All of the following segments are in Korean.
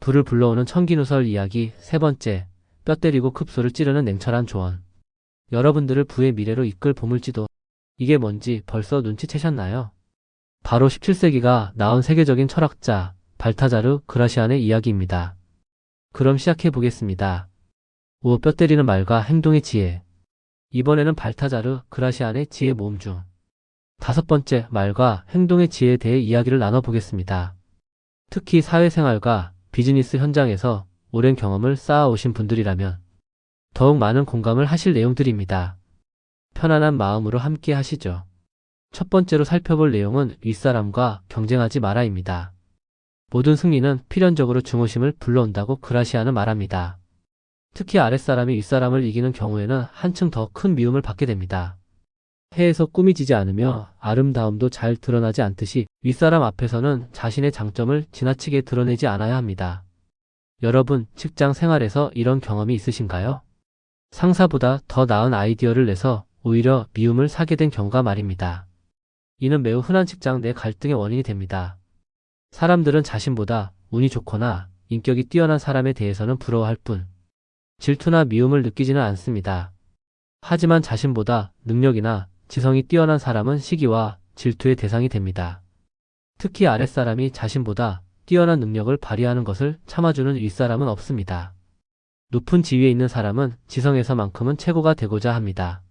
불을 불러오는 청기누설 이야기. 세 번째, 뼈 때리고 급소를 찌르는 냉철한 조언. 여러분들을 부의 미래로 이끌 보물지도. 이게 뭔지 벌써 눈치채셨나요? 바로 17세기가 낳은 세계적인 철학자 발타자르 그라시안의 이야기입니다. 그럼 시작해 보겠습니다. 5. 뼈 때리는 말과 행동의 지혜. 이번에는 발타자르 그라시안의 지혜 모음 중 5번째, 말과 행동의 지혜에 대해 이야기를 나눠보겠습니다. 특히 사회생활과 비즈니스 현장에서 오랜 경험을 쌓아오신 분들이라면 더욱 많은 공감을 하실 내용들입니다. 편안한 마음으로 함께 하시죠. 첫 번째로 살펴볼 내용은 윗사람과 경쟁하지 마라입니다. 모든 승리는 필연적으로 증오심을 불러온다고 그라시아는 말합니다. 특히 아랫사람이 윗사람을 이기는 경우에는 한층 더 큰 미움을 받게 됩니다. 해에서 꾸미지지 않으며 아름다움도 잘 드러나지 않듯이 윗사람 앞에서는 자신의 장점을 지나치게 드러내지 않아야 합니다. 여러분, 직장 생활에서 이런 경험이 있으신가요? 상사보다 더 나은 아이디어를 내서 오히려 미움을 사게 된 경우가 말입니다. 이는 매우 흔한 직장 내 갈등의 원인이 됩니다. 사람들은 자신보다 운이 좋거나 인격이 뛰어난 사람에 대해서는 부러워할 뿐 질투나 미움을 느끼지는 않습니다. 하지만 자신보다 능력이나 지성이 뛰어난 사람은 시기와 질투의 대상이 됩니다. 특히 아랫사람이 자신보다 뛰어난 능력을 발휘하는 것을 참아주는 윗사람은 없습니다. 높은 지위에 있는 사람은 지성에서만큼은 최고가 되고자 합니다.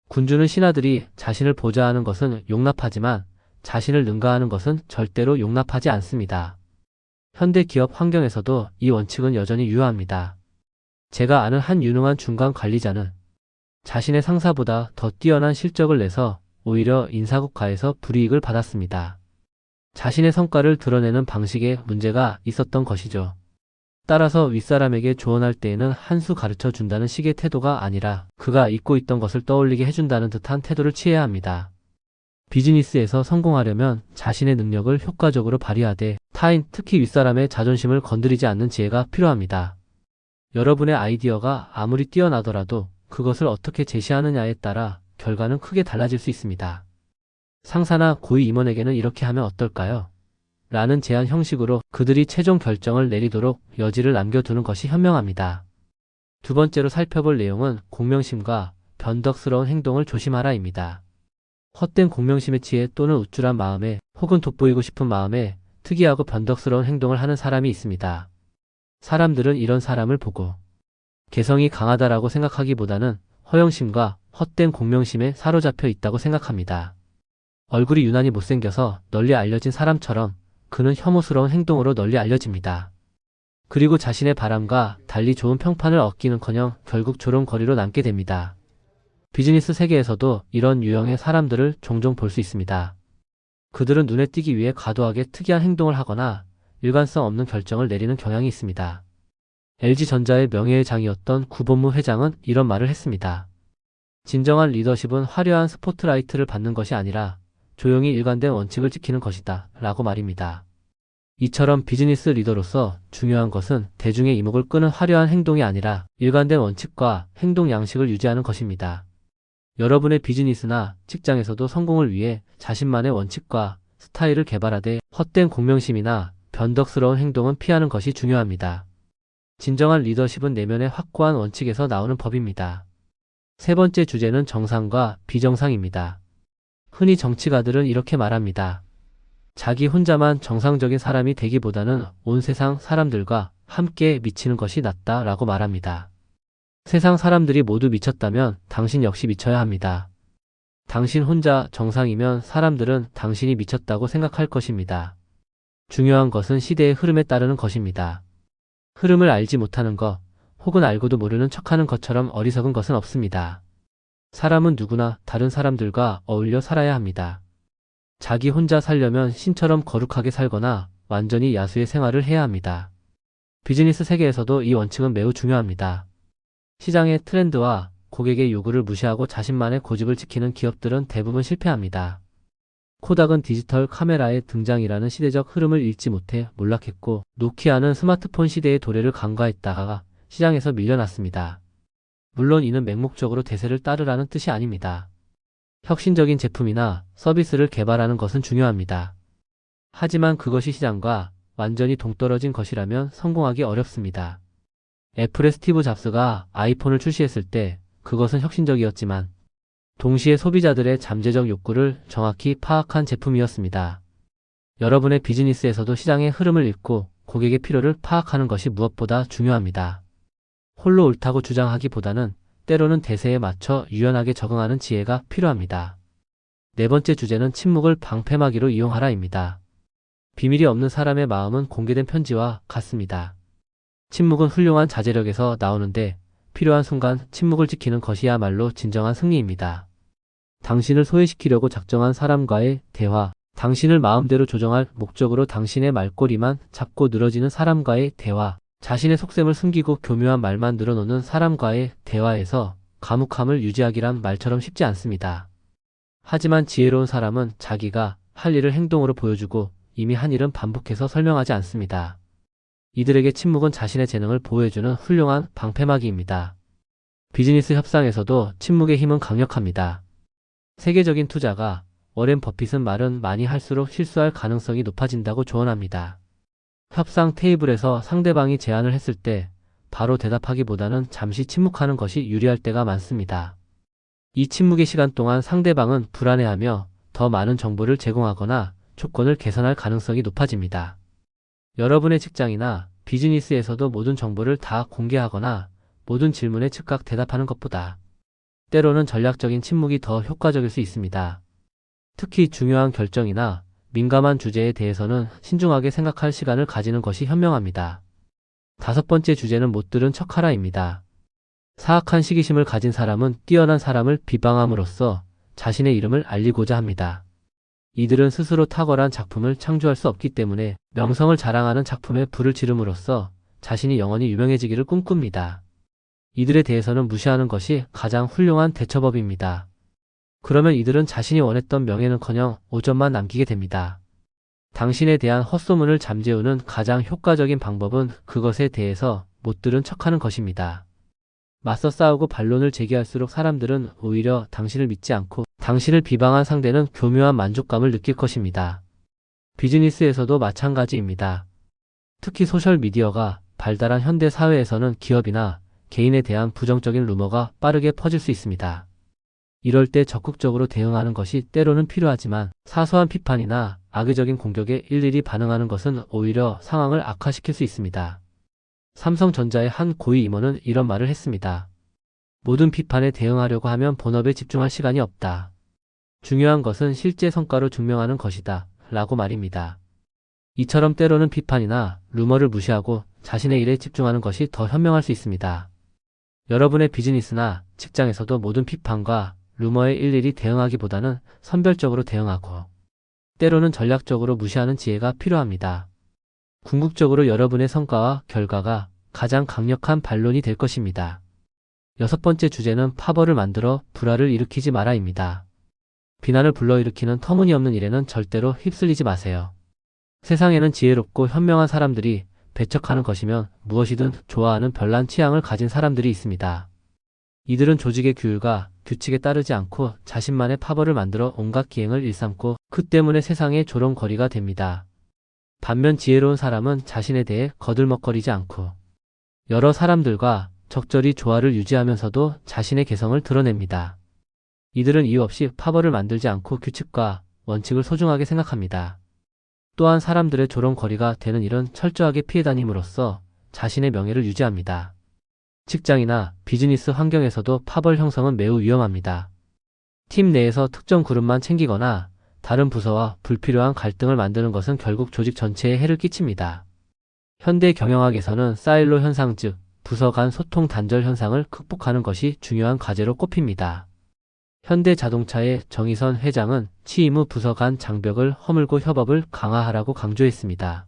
군주는 신하들이 자신을 보좌하는 것은 용납하지만 자신을 능가하는 것은 절대로 용납하지 않습니다. 현대 기업 환경에서도 이 원칙은 여전히 유효합니다. 제가 아는 한 유능한 중간 관리자는 자신의 상사보다 더 뛰어난 실적을 내서 오히려 인사고과에서 불이익을 받았습니다. 자신의 성과를 드러내는 방식에 문제가 있었던 것이죠. 따라서 윗사람에게 조언할 때에는 한 수 가르쳐 준다는 식의 태도가 아니라 그가 잊고 있던 것을 떠올리게 해준다는 듯한 태도를 취해야 합니다. 비즈니스에서 성공하려면 자신의 능력을 효과적으로 발휘하되 타인, 특히 윗사람의 자존심을 건드리지 않는 지혜가 필요합니다. 여러분의 아이디어가 아무리 뛰어나더라도 그것을 어떻게 제시하느냐에 따라 결과는 크게 달라질 수 있습니다. 상사나 고위 임원에게는 이렇게 하면 어떨까요? 라는 제안 형식으로 그들이 최종 결정을 내리도록 여지를 남겨두는 것이 현명합니다. 두 번째로 살펴볼 내용은 공명심과 변덕스러운 행동을 조심하라입니다. 헛된 공명심에 취해 또는 우쭐한 마음에 혹은 돋보이고 싶은 마음에 특이하고 변덕스러운 행동을 하는 사람이 있습니다. 사람들은 이런 사람을 보고 개성이 강하다라고 생각하기보다는 허영심과 헛된 공명심에 사로잡혀 있다고 생각합니다. 얼굴이 유난히 못생겨서 널리 알려진 사람처럼 그는 혐오스러운 행동으로 널리 알려집니다. 그리고 자신의 바람과 달리 좋은 평판을 얻기는커녕 결국 조롱거리로 남게 됩니다. 비즈니스 세계에서도 이런 유형의 사람들을 종종 볼 수 있습니다. 그들은 눈에 띄기 위해 과도하게 특이한 행동을 하거나 일관성 없는 결정을 내리는 경향이 있습니다. LG전자의 명예의 장이었던 구본무 회장은 이런 말을 했습니다. 진정한 리더십은 화려한 스포트라이트를 받는 것이 아니라 조용히 일관된 원칙을 지키는 것이다 라고 말입니다. 이처럼 비즈니스 리더로서 중요한 것은 대중의 이목을 끄는 화려한 행동이 아니라 일관된 원칙과 행동 양식을 유지하는 것입니다. 여러분의 비즈니스나 직장에서도 성공을 위해 자신만의 원칙과 스타일을 개발하되 헛된 공명심이나 변덕스러운 행동은 피하는 것이 중요합니다. 진정한 리더십은 내면의 확고한 원칙에서 나오는 법입니다. 세 번째 주제는 정상과 비정상입니다. 흔히 정치가들은 이렇게 말합니다. 자기 혼자만 정상적인 사람이 되기보다는 온 세상 사람들과 함께 미치는 것이 낫다 라고 말합니다. 세상 사람들이 모두 미쳤다면 당신 역시 미쳐야 합니다. 당신 혼자 정상이면 사람들은 당신이 미쳤다고 생각할 것입니다. 중요한 것은 시대의 흐름에 따르는 것입니다. 흐름을 알지 못하는 것, 혹은 알고도 모르는 척하는 것처럼 어리석은 것은 없습니다. 사람은 누구나 다른 사람들과 어울려 살아야 합니다. 자기 혼자 살려면 신처럼 거룩하게 살거나 완전히 야수의 생활을 해야 합니다. 비즈니스 세계에서도 이 원칙은 매우 중요합니다. 시장의 트렌드와 고객의 요구를 무시하고 자신만의 고집을 지키는 기업들은 대부분 실패합니다. 코닥은 디지털 카메라의 등장이라는 시대적 흐름을 읽지 못해 몰락했고, 노키아는 스마트폰 시대의 도래를 간과했다가 시장에서 밀려났습니다. 물론 이는 맹목적으로 대세를 따르라는 뜻이 아닙니다. 혁신적인 제품이나 서비스를 개발하는 것은 중요합니다. 하지만 그것이 시장과 완전히 동떨어진 것이라면 성공하기 어렵습니다. 애플의 스티브 잡스가 아이폰을 출시했을 때 그것은 혁신적이었지만 동시에 소비자들의 잠재적 욕구를 정확히 파악한 제품이었습니다. 여러분의 비즈니스에서도 시장의 흐름을 읽고 고객의 필요를 파악하는 것이 무엇보다 중요합니다. 홀로 옳다고 주장하기보다는 때로는 대세에 맞춰 유연하게 적응하는 지혜가 필요합니다. 네 번째 주제는 침묵을 방패막이로 이용하라입니다. 비밀이 없는 사람의 마음은 공개된 편지와 같습니다. 침묵은 훌륭한 자제력에서 나오는데 필요한 순간 침묵을 지키는 것이야말로 진정한 승리입니다. 당신을 소외시키려고 작정한 사람과의 대화, 당신을 마음대로 조정할 목적으로 당신의 말꼬리만 잡고 늘어지는 사람과의 대화, 자신의 속셈을 숨기고 교묘한 말만 늘어놓는 사람과의 대화에서 과묵함을 유지하기란 말처럼 쉽지 않습니다. 하지만 지혜로운 사람은 자기가 할 일을 행동으로 보여주고 이미 한 일은 반복해서 설명하지 않습니다. 이들에게 침묵은 자신의 재능을 보호해주는 훌륭한 방패막이입니다. 비즈니스 협상에서도 침묵의 힘은 강력합니다. 세계적인 투자가 워렌 버핏은 말은 많이 할수록 실수할 가능성이 높아진다고 조언합니다. 협상 테이블에서 상대방이 제안을 했을 때 바로 대답하기보다는 잠시 침묵하는 것이 유리할 때가 많습니다. 이 침묵의 시간 동안 상대방은 불안해하며 더 많은 정보를 제공하거나 조건을 개선할 가능성이 높아집니다. 여러분의 직장이나 비즈니스에서도 모든 정보를 다 공개하거나 모든 질문에 즉각 대답하는 것보다 때로는 전략적인 침묵이 더 효과적일 수 있습니다. 특히 중요한 결정이나 민감한 주제에 대해서는 신중하게 생각할 시간을 가지는 것이 현명합니다. 다섯 번째 주제는 못 들은 척하라입니다. 사악한 시기심을 가진 사람은 뛰어난 사람을 비방함으로써 자신의 이름을 알리고자 합니다. 이들은 스스로 탁월한 작품을 창조할 수 없기 때문에 명성을 자랑하는 작품에 불을 지름으로써 자신이 영원히 유명해지기를 꿈꿉니다. 이들에 대해서는 무시하는 것이 가장 훌륭한 대처법입니다. 그러면 이들은 자신이 원했던 명예는커녕 오점만 남기게 됩니다. 당신에 대한 헛소문을 잠재우는 가장 효과적인 방법은 그것에 대해서 못 들은 척하는 것입니다. 맞서 싸우고 반론을 제기할수록 사람들은 오히려 당신을 믿지 않고 당신을 비방한 상대는 교묘한 만족감을 느낄 것입니다. 비즈니스에서도 마찬가지입니다. 특히 소셜미디어가 발달한 현대 사회에서는 기업이나 개인에 대한 부정적인 루머가 빠르게 퍼질 수 있습니다. 이럴 때 적극적으로 대응하는 것이 때로는 필요하지만 사소한 비판이나 악의적인 공격에 일일이 반응하는 것은 오히려 상황을 악화시킬 수 있습니다. 삼성전자의 한 고위 임원은 이런 말을 했습니다. 모든 비판에 대응하려고 하면 본업에 집중할 시간이 없다. 중요한 것은 실제 성과로 증명하는 것이다. 라고 말입니다. 이처럼 때로는 비판이나 루머를 무시하고 자신의 일에 집중하는 것이 더 현명할 수 있습니다. 여러분의 비즈니스나 직장에서도 모든 비판과 루머에 일일이 대응하기보다는 선별적으로 대응하고 때로는 전략적으로 무시하는 지혜가 필요합니다. 궁극적으로 여러분의 성과와 결과가 가장 강력한 반론이 될 것입니다. 여섯 번째 주제는 파벌을 만들어 불화를 일으키지 마라입니다. 비난을 불러일으키는 터무니없는 일에는 절대로 휩쓸리지 마세요. 세상에는 지혜롭고 현명한 사람들이 배척하는 것이면 무엇이든 좋아하는 별난 취향을 가진 사람들이 있습니다. 이들은 조직의 규율과 규칙에 따르지 않고 자신만의 파벌을 만들어 온갖 기행을 일삼고 그 때문에 세상의 조롱거리가 됩니다. 반면 지혜로운 사람은 자신에 대해 거들먹거리지 않고 여러 사람들과 적절히 조화를 유지하면서도 자신의 개성을 드러냅니다. 이들은 이유 없이 파벌을 만들지 않고 규칙과 원칙을 소중하게 생각합니다. 또한 사람들의 조롱거리가 되는 일은 철저하게 피해 다님으로써 자신의 명예를 유지합니다. 직장이나 비즈니스 환경에서도 파벌 형성은 매우 위험합니다. 팀 내에서 특정 그룹만 챙기거나 다른 부서와 불필요한 갈등을 만드는 것은 결국 조직 전체에 해를 끼칩니다. 현대 경영학에서는 사일로 현상 즉 부서 간 소통 단절 현상을 극복하는 것이 중요한 과제로 꼽힙니다. 현대 자동차의 정의선 회장은 취임 후 부서 간 장벽을 허물고 협업을 강화하라고 강조했습니다.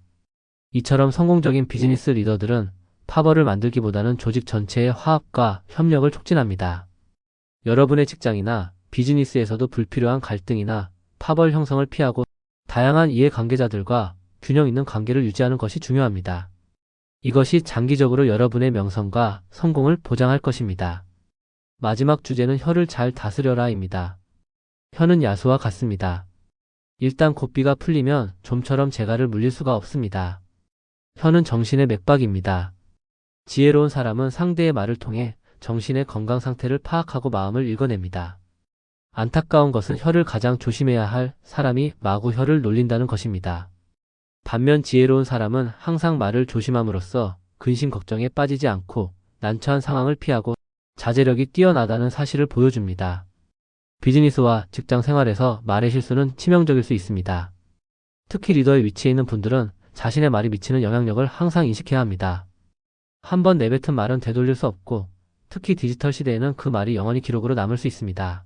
이처럼 성공적인 비즈니스 리더들은 파벌을 만들기보다는 조직 전체의 화합과 협력을 촉진합니다. 여러분의 직장이나 비즈니스에서도 불필요한 갈등이나 파벌 형성을 피하고 다양한 이해관계자들과 균형 있는 관계를 유지하는 것이 중요합니다. 이것이 장기적으로 여러분의 명성과 성공을 보장할 것입니다. 마지막 주제는 혀를 잘 다스려라입니다. 혀는 야수와 같습니다. 일단 고삐가 풀리면 좀처럼 재갈을 물릴 수가 없습니다. 혀는 정신의 맥박입니다. 지혜로운 사람은 상대의 말을 통해 정신의 건강 상태를 파악하고 마음을 읽어냅니다. 안타까운 것은 혀를 가장 조심해야 할 사람이 마구 혀를 놀린다는 것입니다. 반면 지혜로운 사람은 항상 말을 조심함으로써 근심 걱정에 빠지지 않고 난처한 상황을 피하고 자제력이 뛰어나다는 사실을 보여줍니다. 비즈니스와 직장 생활에서 말의 실수는 치명적일 수 있습니다. 특히 리더의 위치에 있는 분들은 자신의 말이 미치는 영향력을 항상 인식해야 합니다. 한번 내뱉은 말은 되돌릴 수 없고 특히 디지털 시대에는 그 말이 영원히 기록으로 남을 수 있습니다.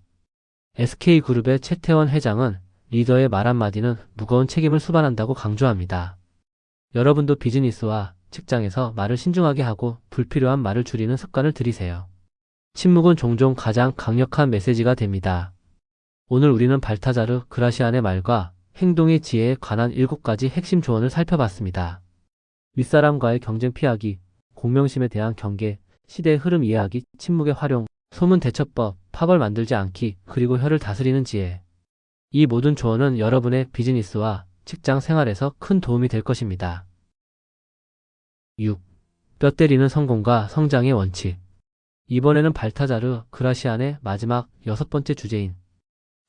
SK그룹의 최태원 회장은 리더의 말 한마디는 무거운 책임을 수반한다고 강조합니다. 여러분도 비즈니스와 직장에서 말을 신중하게 하고 불필요한 말을 줄이는 습관을 들이세요. 침묵은 종종 가장 강력한 메시지가 됩니다. 오늘 우리는 발타자르 그라시안의 말과 행동의 지혜에 관한 7가지 핵심 조언을 살펴봤습니다. 윗사람과의 경쟁 피하기, 공명심에 대한 경계, 시대의 흐름 이해하기, 침묵의 활용, 소문 대처법, 파벌 만들지 않기, 그리고 혀를 다스리는 지혜. 이 모든 조언은 여러분의 비즈니스와 직장 생활에서 큰 도움이 될 것입니다. 6. 뼈 때리는 성공과 성장의 원칙. 이번에는 발타자르 그라시안의 마지막 6번째 주제인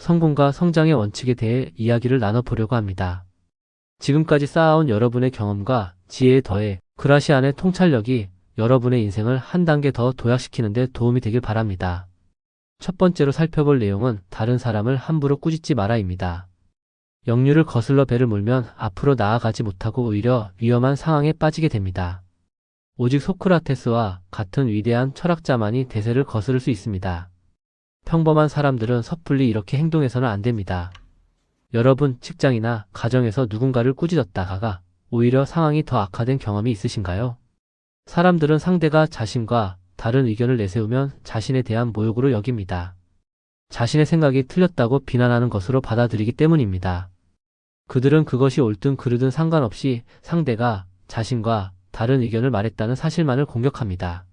성공과 성장의 원칙에 대해 이야기를 나눠보려고 합니다. 지금까지 쌓아온 여러분의 경험과 지혜에 더해 그라시안의 통찰력이 여러분의 인생을 한 단계 더 도약시키는 데 도움이 되길 바랍니다. 첫 번째로 살펴볼 내용은 다른 사람을 함부로 꾸짖지 마라입니다. 역류를 거슬러 배를 몰면 앞으로 나아가지 못하고 오히려 위험한 상황에 빠지게 됩니다. 오직 소크라테스와 같은 위대한 철학자만이 대세를 거스를 수 있습니다. 평범한 사람들은 섣불리 이렇게 행동해서는 안 됩니다. 여러분 직장이나 가정에서 누군가를 꾸짖었다가 오히려 상황이 더 악화된 경험이 있으신가요? 사람들은 상대가 자신과 다른 의견을 내세우면 자신에 대한 모욕으로 여깁니다. 자신의 생각이 틀렸다고 비난하는 것으로 받아들이기 때문입니다. 그들은 그것이 옳든 그르든 상관없이 상대가 자신과 다른 의견을 말했다는 사실만을 공격합니다.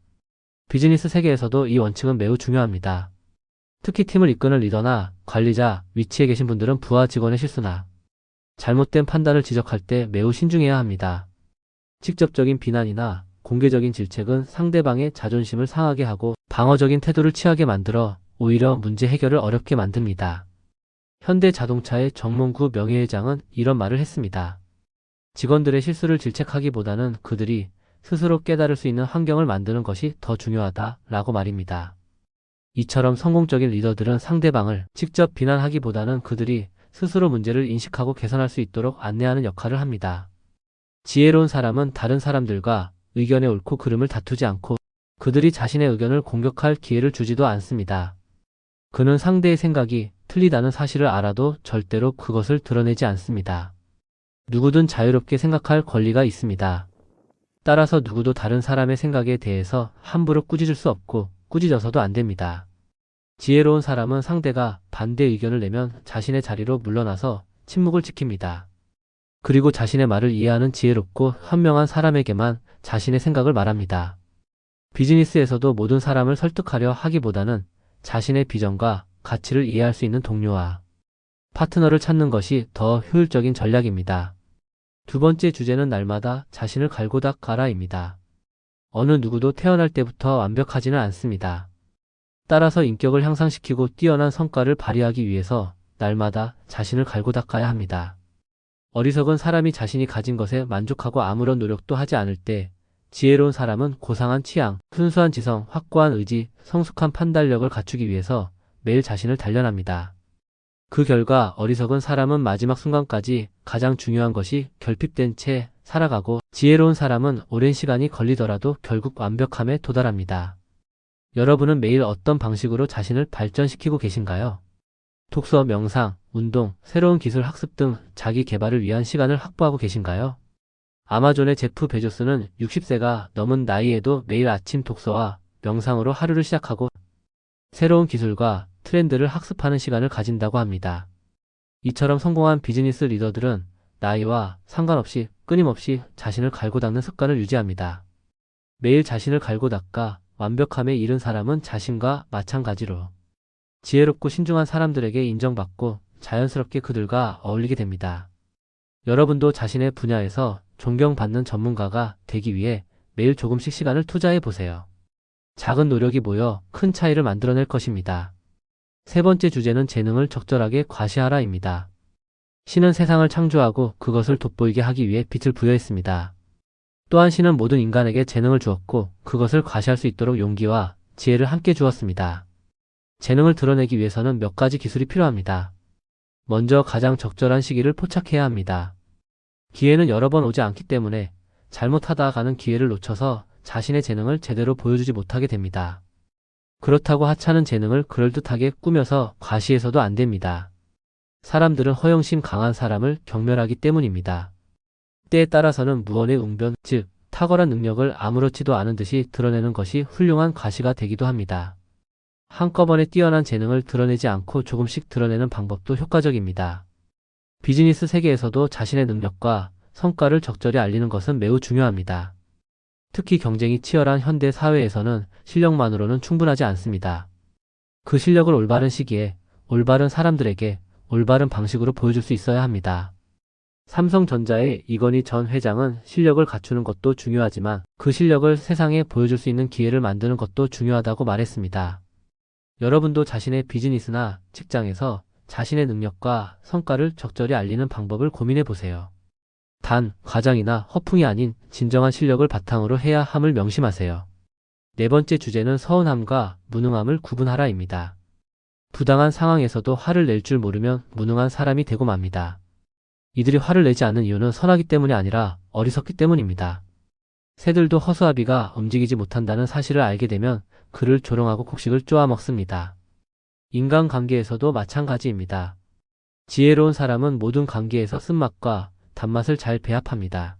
비즈니스 세계에서도 이 원칙은 매우 중요합니다. 특히 팀을 이끄는 리더나 관리자 위치에 계신 분들은 부하 직원의 실수나 잘못된 판단을 지적할 때 매우 신중해야 합니다. 직접적인 비난이나 공개적인 질책은 상대방의 자존심을 상하게 하고 방어적인 태도를 취하게 만들어 오히려 문제 해결을 어렵게 만듭니다. 현대자동차의 정몽구 명예회장은 이런 말을 했습니다. 직원들의 실수를 질책하기보다는 그들이 스스로 깨달을 수 있는 환경을 만드는 것이 더 중요하다라고 말입니다. 이처럼 성공적인 리더들은 상대방을 직접 비난하기보다는 그들이 스스로 문제를 인식하고 개선할 수 있도록 안내하는 역할을 합니다. 지혜로운 사람은 다른 사람들과 의견의 옳고 그름을 다투지 않고 그들이 자신의 의견을 공격할 기회를 주지도 않습니다. 그는 상대의 생각이 틀리다는 사실을 알아도 절대로 그것을 드러내지 않습니다. 누구든 자유롭게 생각할 권리가 있습니다. 따라서 누구도 다른 사람의 생각에 대해서 함부로 꾸짖을 수 없고 꾸짖어서도 안 됩니다. 지혜로운 사람은 상대가 반대 의견을 내면 자신의 자리로 물러나서 침묵을 지킵니다. 그리고 자신의 말을 이해하는 지혜롭고 현명한 사람에게만 자신의 생각을 말합니다. 비즈니스에서도 모든 사람을 설득하려 하기보다는 자신의 비전과 가치를 이해할 수 있는 동료와 파트너를 찾는 것이 더 효율적인 전략입니다. 두 번째 주제는 날마다 자신을 갈고 닦아라입니다. 어느 누구도 태어날 때부터 완벽하지는 않습니다. 따라서 인격을 향상시키고 뛰어난 성과를 발휘하기 위해서 날마다 자신을 갈고 닦아야 합니다. 어리석은 사람이 자신이 가진 것에 만족하고 아무런 노력도 하지 않을 때 지혜로운 사람은 고상한 취향, 순수한 지성, 확고한 의지, 성숙한 판단력을 갖추기 위해서 매일 자신을 단련합니다. 그 결과 어리석은 사람은 마지막 순간까지 가장 중요한 것이 결핍된 채 살아가고 지혜로운 사람은 오랜 시간이 걸리더라도 결국 완벽함에 도달합니다. 여러분은 매일 어떤 방식으로 자신을 발전시키고 계신가요? 독서, 명상, 운동, 새로운 기술 학습 등 자기 개발을 위한 시간을 확보하고 계신가요? 아마존의 제프 베조스는 60세가 넘은 나이에도 매일 아침 독서와 명상으로 하루를 시작하고 새로운 기술과 트렌드를 학습하는 시간을 가진다고 합니다. 이처럼 성공한 비즈니스 리더들은 나이와 상관없이 끊임없이 자신을 갈고 닦는 습관을 유지합니다. 매일 자신을 갈고 닦아 완벽함에 이른 사람은 자신과 마찬가지로 지혜롭고 신중한 사람들에게 인정받고 자연스럽게 그들과 어울리게 됩니다. 여러분도 자신의 분야에서 존경받는 전문가가 되기 위해 매일 조금씩 시간을 투자해 보세요. 작은 노력이 모여 큰 차이를 만들어낼 것입니다. 세 번째 주제는 재능을 적절하게 과시하라입니다. 신은 세상을 창조하고 그것을 돋보이게 하기 위해 빛을 부여했습니다. 또한 신은 모든 인간에게 재능을 주었고 그것을 과시할 수 있도록 용기와 지혜를 함께 주었습니다. 재능을 드러내기 위해서는 몇 가지 기술이 필요합니다. 먼저 가장 적절한 시기를 포착해야 합니다. 기회는 여러 번 오지 않기 때문에 잘못하다가는 기회를 놓쳐서 자신의 재능을 제대로 보여주지 못하게 됩니다. 그렇다고 하찮은 재능을 그럴듯하게 꾸며서 과시해서도 안 됩니다. 사람들은 허영심 강한 사람을 경멸하기 때문입니다. 때에 따라서는 무언의 웅변, 즉 탁월한 능력을 아무렇지도 않은 듯이 드러내는 것이 훌륭한 과시가 되기도 합니다. 한꺼번에 뛰어난 재능을 드러내지 않고 조금씩 드러내는 방법도 효과적입니다. 비즈니스 세계에서도 자신의 능력과 성과를 적절히 알리는 것은 매우 중요합니다. 특히 경쟁이 치열한 현대 사회에서는 실력만으로는 충분하지 않습니다. 그 실력을 올바른 시기에, 올바른 사람들에게, 올바른 방식으로 보여줄 수 있어야 합니다. 삼성전자의 이건희 전 회장은 실력을 갖추는 것도 중요하지만 그 실력을 세상에 보여줄 수 있는 기회를 만드는 것도 중요하다고 말했습니다. 여러분도 자신의 비즈니스나 직장에서 자신의 능력과 성과를 적절히 알리는 방법을 고민해 보세요. 단, 과장이나 허풍이 아닌 진정한 실력을 바탕으로 해야 함을 명심하세요. 네 번째 주제는 서운함과 무능함을 구분하라입니다. 부당한 상황에서도 화를 낼 줄 모르면 무능한 사람이 되고 맙니다. 이들이 화를 내지 않는 이유는 선하기 때문이 아니라 어리석기 때문입니다. 새들도 허수아비가 움직이지 못한다는 사실을 알게 되면 그를 조롱하고 곡식을 쪼아 먹습니다. 인간관계에서도 마찬가지입니다. 지혜로운 사람은 모든 관계에서 쓴맛과 단맛을 잘 배합합니다.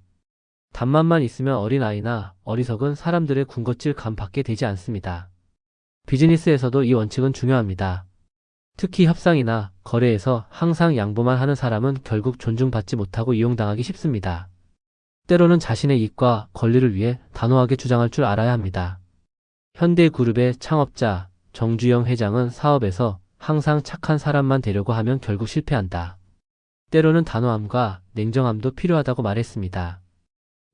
단맛만 있으면 어린아이나 어리석은 사람들의 군것질 감밖에 되지 않습니다. 비즈니스에서도 이 원칙은 중요합니다. 특히 협상이나 거래에서 항상 양보만 하는 사람은 결국 존중받지 못하고 이용당하기 쉽습니다. 때로는 자신의 이익과 권리를 위해 단호하게 주장할 줄 알아야 합니다. 현대그룹의 창업자 정주영 회장은 사업에서 항상 착한 사람만 되려고 하면 결국 실패한다. 때로는 단호함과 냉정함도 필요하다고 말했습니다.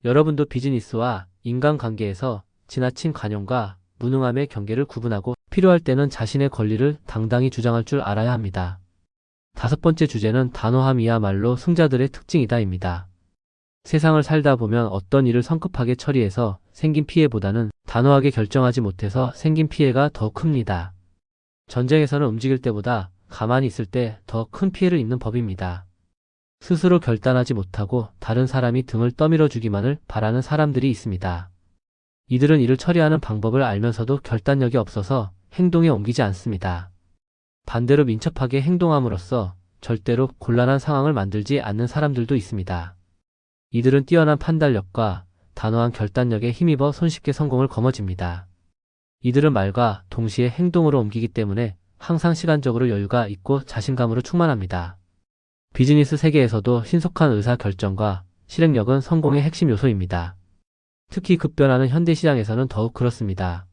여러분도 비즈니스와 인간관계에서 지나친 관용과 무능함의 경계를 구분하고 필요할 때는 자신의 권리를 당당히 주장할 줄 알아야 합니다. 다섯 번째 주제는 단호함이야말로 승자들의 특징이다입니다. 세상을 살다 보면 어떤 일을 성급하게 처리해서 생긴 피해보다는 단호하게 결정하지 못해서 생긴 피해가 더 큽니다. 전쟁에서는 움직일 때보다 가만히 있을 때 더 큰 피해를 입는 법입니다. 스스로 결단하지 못하고 다른 사람이 등을 떠밀어 주기만을 바라는 사람들이 있습니다. 이들은 일을 처리하는 방법을 알면서도 결단력이 없어서 행동에 옮기지 않습니다. 반대로 민첩하게 행동함으로써 절대로 곤란한 상황을 만들지 않는 사람들도 있습니다. 이들은 뛰어난 판단력과 단호한 결단력에 힘입어 손쉽게 성공을 거머쥡니다. 이들은 말과 동시에 행동으로 옮기기 때문에 항상 시간적으로 여유가 있고 자신감으로 충만합니다. 비즈니스 세계에서도 신속한 의사결정과 실행력은 성공의 핵심 요소입니다. 특히 급변하는 현대시장에서는 더욱 그렇습니다.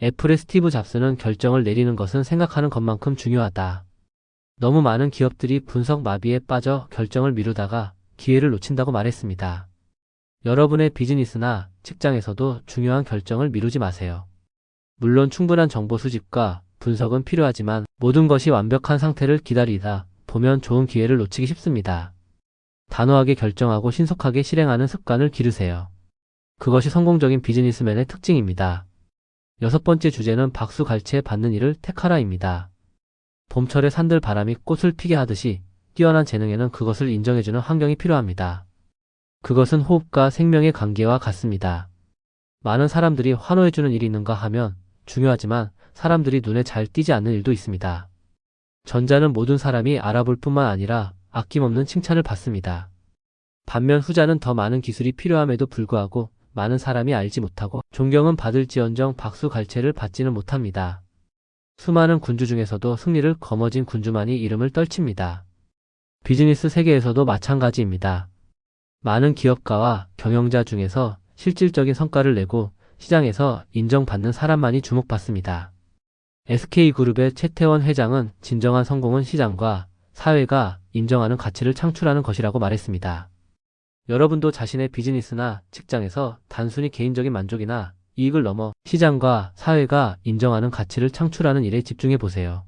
애플의 스티브 잡스는 결정을 내리는 것은 생각하는 것만큼 중요하다. 너무 많은 기업들이 분석 마비에 빠져 결정을 미루다가 기회를 놓친다고 말했습니다. 여러분의 비즈니스나 직장에서도 중요한 결정을 미루지 마세요. 물론 충분한 정보 수집과 분석은 필요하지만 모든 것이 완벽한 상태를 기다리다 보면 좋은 기회를 놓치기 쉽습니다. 단호하게 결정하고 신속하게 실행하는 습관을 기르세요. 그것이 성공적인 비즈니스맨의 특징입니다. 여섯 번째 주제는 박수갈채 받는 일을 택하라입니다. 봄철에 산들 바람이 꽃을 피게 하듯이 뛰어난 재능에는 그것을 인정해주는 환경이 필요합니다. 그것은 호흡과 생명의 관계와 같습니다. 많은 사람들이 환호해주는 일이 있는가 하면 중요하지만 사람들이 눈에 잘 띄지 않는 일도 있습니다. 전자는 모든 사람이 알아볼 뿐만 아니라 아낌없는 칭찬을 받습니다. 반면 후자는 더 많은 기술이 필요함에도 불구하고 많은 사람이 알지 못하고 존경은 받을지언정 박수갈채를 받지는 못합니다. 수많은 군주 중에서도 승리를 거머쥔 군주만이 이름을 떨칩니다. 비즈니스 세계에서도 마찬가지입니다. 많은 기업가와 경영자 중에서 실질적인 성과를 내고 시장에서 인정받는 사람만이 주목받습니다. SK그룹의 최태원 회장은 진정한 성공은 시장과 사회가 인정하는 가치를 창출하는 것이라고 말했습니다. 여러분도 자신의 비즈니스나 직장에서 단순히 개인적인 만족이나 이익을 넘어 시장과 사회가 인정하는 가치를 창출하는 일에 집중해 보세요.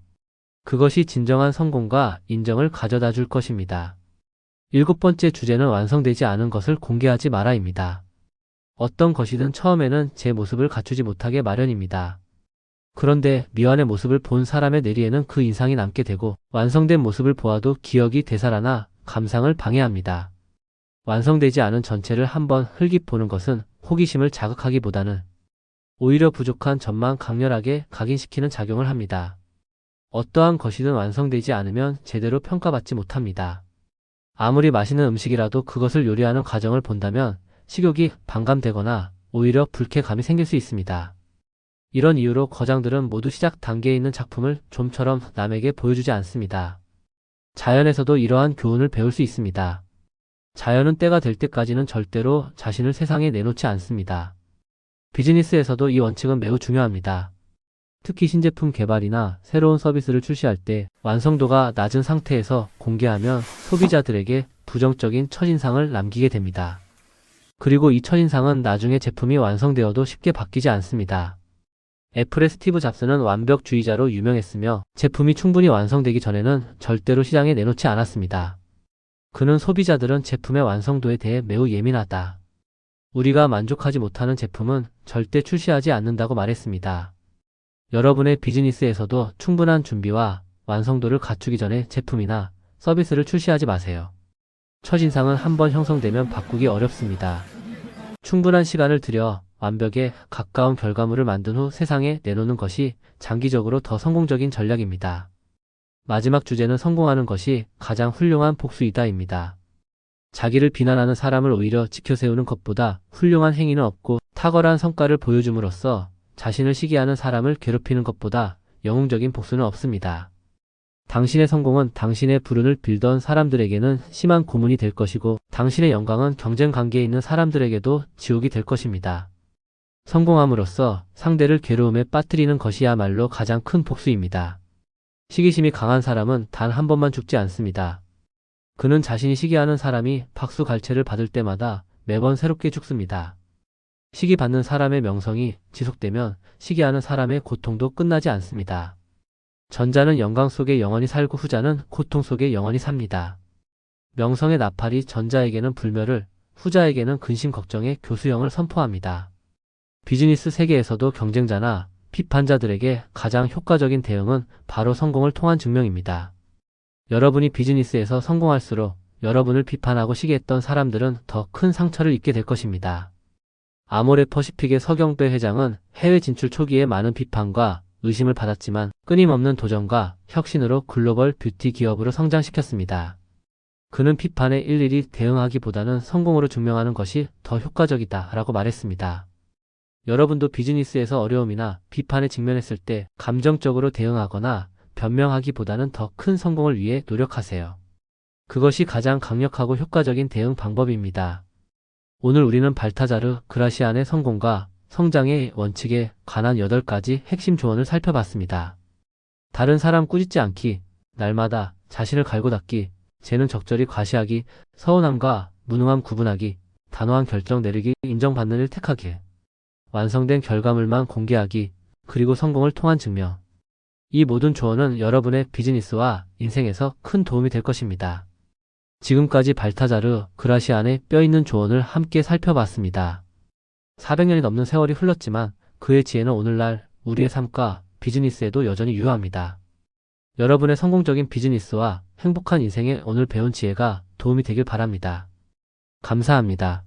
그것이 진정한 성공과 인정을 가져다 줄 것입니다. 7번째 주제는 완성되지 않은 것을 공개하지 마라입니다. 어떤 것이든 처음에는 제 모습을 갖추지 못하게 마련입니다. 그런데 미완의 모습을 본 사람의 뇌리에는 그 인상이 남게 되고 완성된 모습을 보아도 기억이 되살아나 감상을 방해합니다. 완성되지 않은 전체를 한번 흘깃보는 것은 호기심을 자극하기보다는 오히려 부족한 점만 강렬하게 각인시키는 작용을 합니다. 어떠한 것이든 완성되지 않으면 제대로 평가받지 못합니다. 아무리 맛있는 음식이라도 그것을 요리하는 과정을 본다면 식욕이 반감되거나 오히려 불쾌감이 생길 수 있습니다. 이런 이유로 거장들은 모두 시작 단계에 있는 작품을 좀처럼 남에게 보여주지 않습니다. 자연에서도 이러한 교훈을 배울 수 있습니다. 자연은 때가 될 때까지는 절대로 자신을 세상에 내놓지 않습니다. 비즈니스에서도 이 원칙은 매우 중요합니다. 특히 신제품 개발이나 새로운 서비스를 출시할 때 완성도가 낮은 상태에서 공개하면 소비자들에게 부정적인 첫인상을 남기게 됩니다. 그리고 이 첫인상은 나중에 제품이 완성되어도 쉽게 바뀌지 않습니다. 애플의 스티브 잡스는 완벽주의자로 유명했으며 제품이 충분히 완성되기 전에는 절대로 시장에 내놓지 않았습니다. 그는 소비자들은 제품의 완성도에 대해 매우 예민하다. 우리가 만족하지 못하는 제품은 절대 출시하지 않는다고 말했습니다. 여러분의 비즈니스에서도 충분한 준비와 완성도를 갖추기 전에 제품이나 서비스를 출시하지 마세요. 첫인상은 한번 형성되면 바꾸기 어렵습니다. 충분한 시간을 들여 완벽에 가까운 결과물을 만든 후 세상에 내놓는 것이 장기적으로 더 성공적인 전략입니다. 마지막 주제는 성공하는 것이 가장 훌륭한 복수이다입니다. 자기를 비난하는 사람을 오히려 지켜세우는 것보다 훌륭한 행위는 없고 탁월한 성과를 보여줌으로써 자신을 시기하는 사람을 괴롭히는 것보다 영웅적인 복수는 없습니다. 당신의 성공은 당신의 불운을 빌던 사람들에게는 심한 고문이 될 것이고 당신의 영광은 경쟁 관계에 있는 사람들에게도 지옥이 될 것입니다. 성공함으로써 상대를 괴로움에 빠뜨리는 것이야말로 가장 큰 복수입니다. 시기심이 강한 사람은 단 한 번만 죽지 않습니다. 그는 자신이 시기하는 사람이 박수갈채를 받을 때마다 매번 새롭게 죽습니다. 시기받는 사람의 명성이 지속되면 시기하는 사람의 고통도 끝나지 않습니다. 전자는 영광 속에 영원히 살고 후자는 고통 속에 영원히 삽니다. 명성의 나팔이 전자에게는 불멸을, 후자에게는 근심 걱정의 교수형을 선포합니다. 비즈니스 세계에서도 경쟁자나 비판자들에게 가장 효과적인 대응은 바로 성공을 통한 증명입니다. 여러분이 비즈니스에서 성공할수록 여러분을 비판하고 시기했던 사람들은 더 큰 상처를 입게 될 것입니다. 아모레 퍼시픽의 서경배 회장은 해외 진출 초기에 많은 비판과 의심을 받았지만 끊임없는 도전과 혁신으로 글로벌 뷰티 기업으로 성장시켰습니다. 그는 비판에 일일이 대응하기보다는 성공으로 증명하는 것이 더 효과적이다라고 말했습니다. 여러분도 비즈니스에서 어려움이나 비판에 직면했을 때 감정적으로 대응하거나 변명하기보다는 더 큰 성공을 위해 노력하세요. 그것이 가장 강력하고 효과적인 대응 방법입니다. 오늘 우리는 발타자르 그라시안의 성공과 성장의 원칙에 관한 8가지 핵심 조언을 살펴봤습니다. 다른 사람 꾸짖지 않기, 날마다 자신을 갈고 닦기, 재능 적절히 과시하기, 서운함과 무능함 구분하기, 단호한 결정 내리기, 인정받는 일 택하기, 완성된 결과물만 공개하기, 그리고 성공을 통한 증명. 이 모든 조언은 여러분의 비즈니스와 인생에서 큰 도움이 될 것입니다. 지금까지 발타자르 그라시안의 뼈있는 조언을 함께 살펴봤습니다. 400년이 넘는 세월이 흘렀지만 그의 지혜는 오늘날 우리의 삶과 비즈니스에도 여전히 유효합니다. 여러분의 성공적인 비즈니스와 행복한 인생에 오늘 배운 지혜가 도움이 되길 바랍니다. 감사합니다.